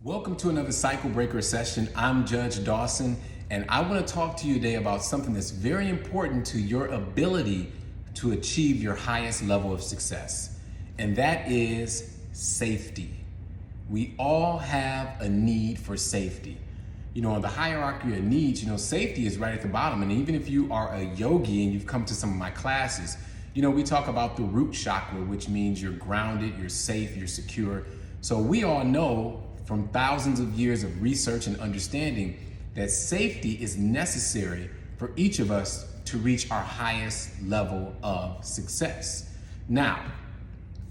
Welcome to another Cycle Breaker session. I'm Judge Dawson, and I want to talk to you today about something that's very important to your ability to achieve your highest level of success, and that is safety. We all have a need for safety. On the hierarchy of needs, safety is right at the bottom. And even if you are a yogi and you've come to some of my classes, we talk about the root chakra, which means you're grounded, you're safe, you're secure. So we all know from thousands of years of research and understanding that safety is necessary for each of us to reach our highest level of success. Now,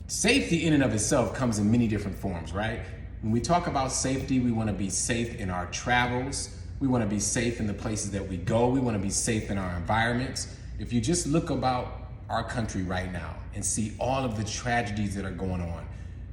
safety in and of itself comes in many different forms, right? When we talk about safety, we want to be safe in our travels. We want to be safe in the places that we go. We want to be safe in our environments. If you just look about our country right now and see all of the tragedies that are going on,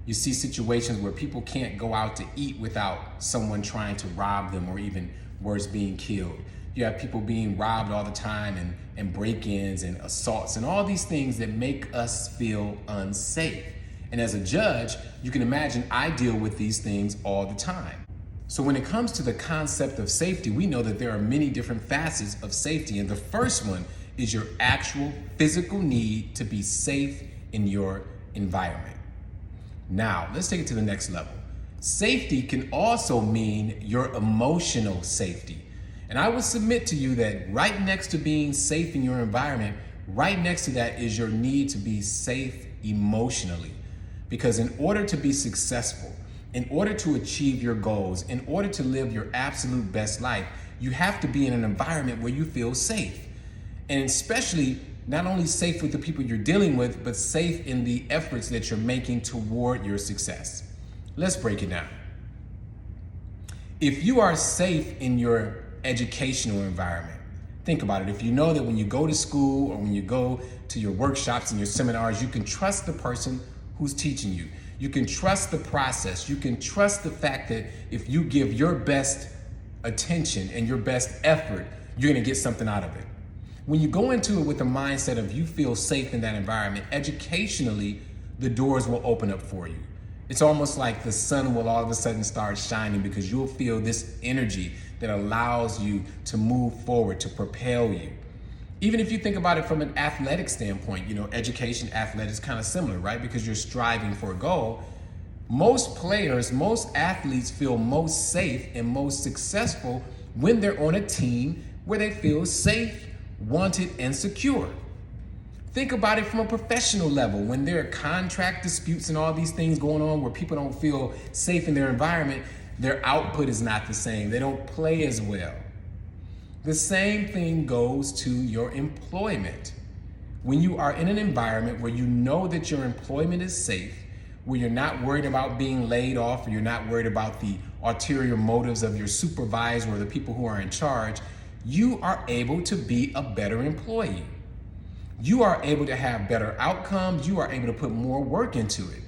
you see situations where people can't go out to eat without someone trying to rob them or even worse, being killed. You have people being robbed all the time and break-ins and assaults and all these things that make us feel unsafe. And as a judge, you can imagine I deal with these things all the time. So when it comes to the concept of safety, we know that there are many different facets of safety. And the first one is your actual physical need to be safe in your environment. Now, let's take it to the next level. Safety can also mean your emotional safety. And I would submit to you that right next to being safe in your environment, right next to that is your need to be safe emotionally. Because in order to be successful, in order to achieve your goals, in order to live your absolute best life, you have to be in an environment where you feel safe. And especially not only safe with the people you're dealing with, but safe in the efforts that you're making toward your success. Let's break it down. If you are safe in your educational environment, think about it. If you know that when you go to school or when you go to your workshops and your seminars, you can trust the person who's teaching you. You can trust the process. You can trust the fact that if you give your best attention and your best effort, you're gonna get something out of it. When you go into it with the mindset of you feel safe in that environment, educationally, the doors will open up for you. It's almost like the sun will all of a sudden start shining because you'll feel this energy that allows you to move forward, to propel you. Even if you think about it from an athletic standpoint, education, athletics, kind of similar, right? Because you're striving for a goal. Most players, most athletes feel most safe and most successful when they're on a team where they feel safe, wanted, and secure. Think about it from a professional level. When there are contract disputes and all these things going on where people don't feel safe in their environment, their output is not the same. They don't play as well. The same thing goes to your employment. When you are in an environment where you know that your employment is safe, where you're not worried about being laid off, or you're not worried about the ulterior motives of your supervisor or the people who are in charge, you are able to be a better employee. You are able to have better outcomes. You are able to put more work into it.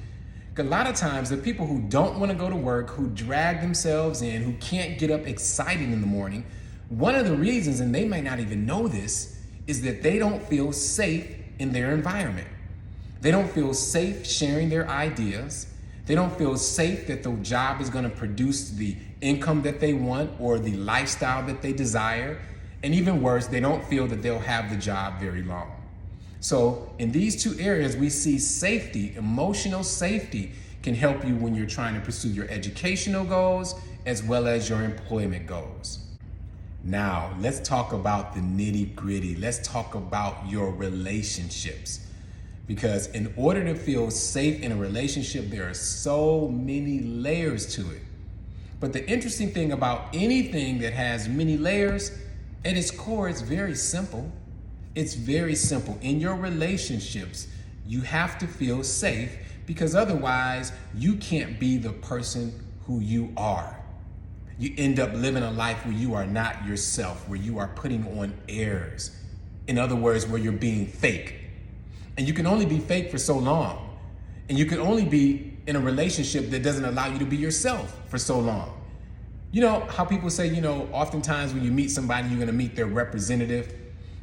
A lot of times, the people who don't want to go to work, who drag themselves in, who can't get up excited in the morning, one of the reasons, and they might not even know this, is that they don't feel safe in their environment. They don't feel safe sharing their ideas. They don't feel safe that the job is going to produce the income that they want or the lifestyle that they desire. And even worse, they don't feel that they'll have the job very long. So in these two areas, we see safety, emotional safety can help you when you're trying to pursue your educational goals as well as your employment goals. Now, let's talk about the nitty-gritty. Let's talk about your relationships. Because in order to feel safe in a relationship, there are so many layers to it. But the interesting thing about anything that has many layers, at its core, it's very simple. It's very simple. In your relationships, you have to feel safe because otherwise you can't be the person who you are. You end up living a life where you are not yourself, where you are putting on airs. In other words, where you're being fake. And you can only be fake for so long. And you can only be in a relationship that doesn't allow you to be yourself for so long. You know how people say, oftentimes when you meet somebody, you're going to meet their representative,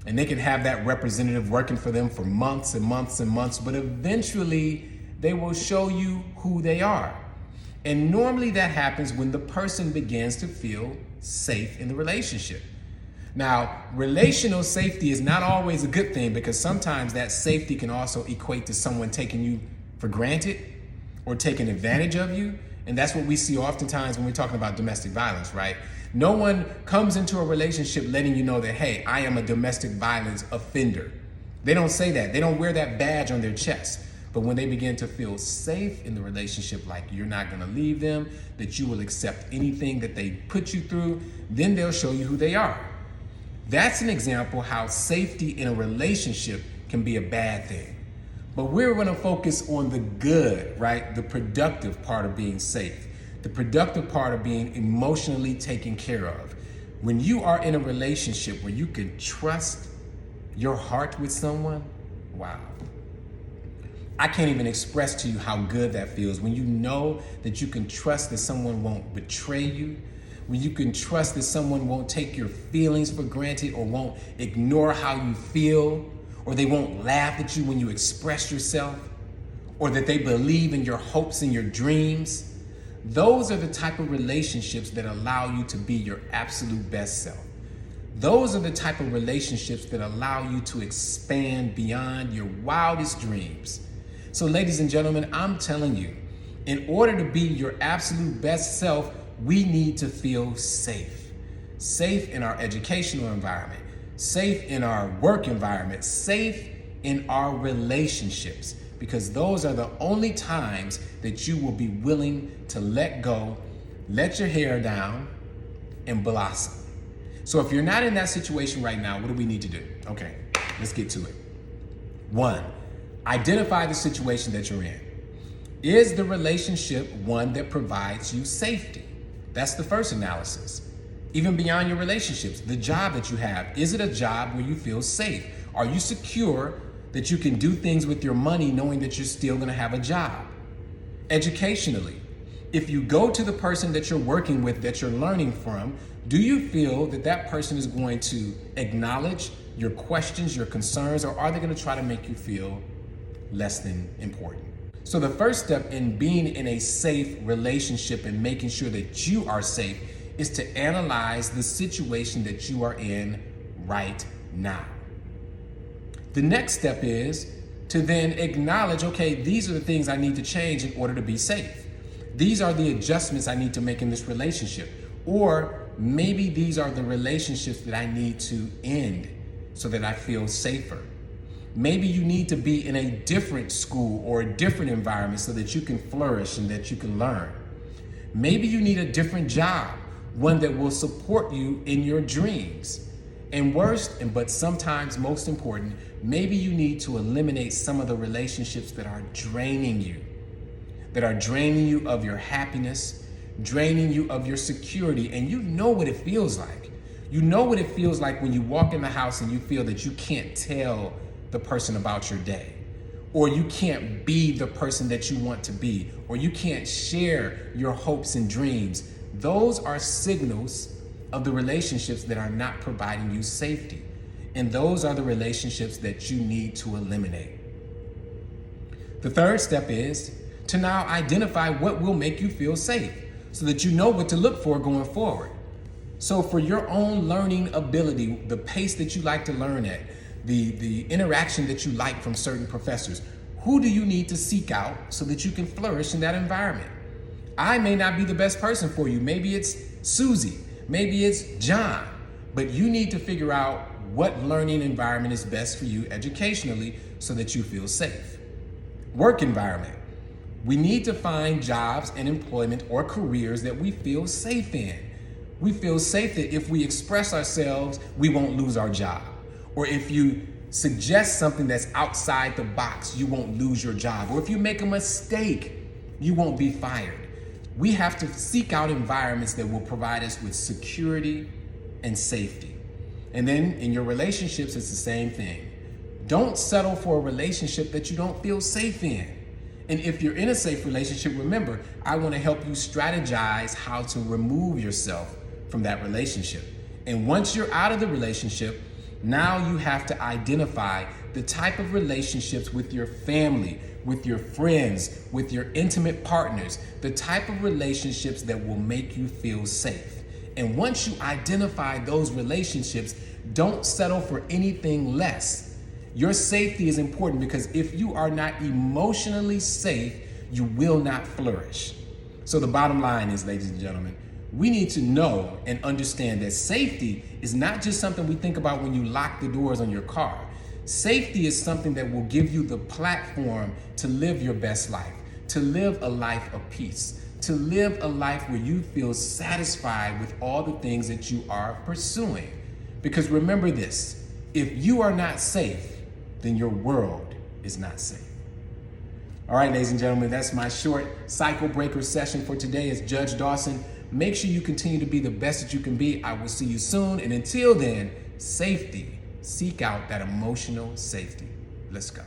and they can have that representative working for them for months and months and months, but eventually they will show you who they are. And normally that happens when the person begins to feel safe in the relationship. Now, relational safety is not always a good thing, because sometimes that safety can also equate to someone taking you for granted or taking advantage of you. And that's what we see oftentimes when we're talking about domestic violence, right? No one comes into a relationship letting you know that, hey, I am a domestic violence offender. They don't say that. They don't wear that badge on their chest. But when they begin to feel safe in the relationship, like you're not going to leave them, that you will accept anything that they put you through, then they'll show you who they are. That's an example how safety in a relationship can be a bad thing. But we're going to focus on the good, right? The productive part of being safe, the productive part of being emotionally taken care of. When you are in a relationship where you can trust your heart with someone, wow. I can't even express to you how good that feels when you know that you can trust that someone won't betray you, when you can trust that someone won't take your feelings for granted or won't ignore how you feel, or they won't laugh at you when you express yourself, or that they believe in your hopes and your dreams. Those are the type of relationships that allow you to be your absolute best self. Those are the type of relationships that allow you to expand beyond your wildest dreams. So ladies and gentlemen, I'm telling you, in order to be your absolute best self, we need to feel safe. Safe in our educational environment, safe in our work environment, safe in our relationships, because those are the only times that you will be willing to let go, let your hair down, and blossom. So if you're not in that situation right now, what do we need to do? Okay, let's get to it. 1, identify the situation that you're in. Is the relationship one that provides you safety? That's the first analysis. Even beyond your relationships, the job that you have, is it a job where you feel safe? Are you secure that you can do things with your money knowing that you're still going to have a job? Educationally, if you go to the person that you're working with, that you're learning from, do you feel that that person is going to acknowledge your questions, your concerns, or are they going to try to make you feel less than important? So the first step in being in a safe relationship and making sure that you are safe is to analyze the situation that you are in right now. The next step is to then acknowledge, okay, these are the things I need to change in order to be safe. These are the adjustments I need to make in this relationship. Or maybe these are the relationships that I need to end so that I feel safer. Maybe you need to be in a different school or a different environment so that you can flourish and that you can learn. Maybe you need a different job, one that will support you in your dreams. And worst, but sometimes most important, maybe you need to eliminate some of the relationships that are draining you of your happiness, draining you of your security. And you know what it feels like. You know what it feels like when you walk in the house and you feel that you can't tell the person about your day, or you can't be the person that you want to be, or you can't share your hopes and dreams. Those are signals of the relationships that are not providing you safety. And those are the relationships that you need to eliminate. The third step is to now identify what will make you feel safe so that you know what to look for going forward. So for your own learning ability, the pace that you like to learn at, the interaction that you like from certain professors, who do you need to seek out so that you can flourish in that environment? I may not be the best person for you. Maybe it's Susie, maybe it's John, but you need to figure out what learning environment is best for you educationally so that you feel safe. Work environment. We need to find jobs and employment or careers that we feel safe in. We feel safe that if we express ourselves, we won't lose our job. Or if you suggest something that's outside the box, you won't lose your job. Or if you make a mistake, you won't be fired. We have to seek out environments that will provide us with security and safety. And then in your relationships, it's the same thing. Don't settle for a relationship that you don't feel safe in. And if you're in a safe relationship, remember, I want to help you strategize how to remove yourself from that relationship. And once you're out of the relationship, now you have to identify the type of relationships with your family, with your friends, with your intimate partners, the type of relationships that will make you feel safe. And once you identify those relationships, don't settle for anything less. Your safety is important because if you are not emotionally safe, you will not flourish. So the bottom line is, ladies and gentlemen, we need to know and understand that safety is not just something we think about when you lock the doors on your car. Safety is something that will give you the platform to live your best life, to live a life of peace, to live a life where you feel satisfied with all the things that you are pursuing. Because remember this, if you are not safe, then your world is not safe. All right, ladies and gentlemen, that's my short cycle breaker session for today. It's Judge Dawson. Make sure you continue to be the best that you can be. I will see you soon. And until then, safety. Seek out that emotional safety. Let's go.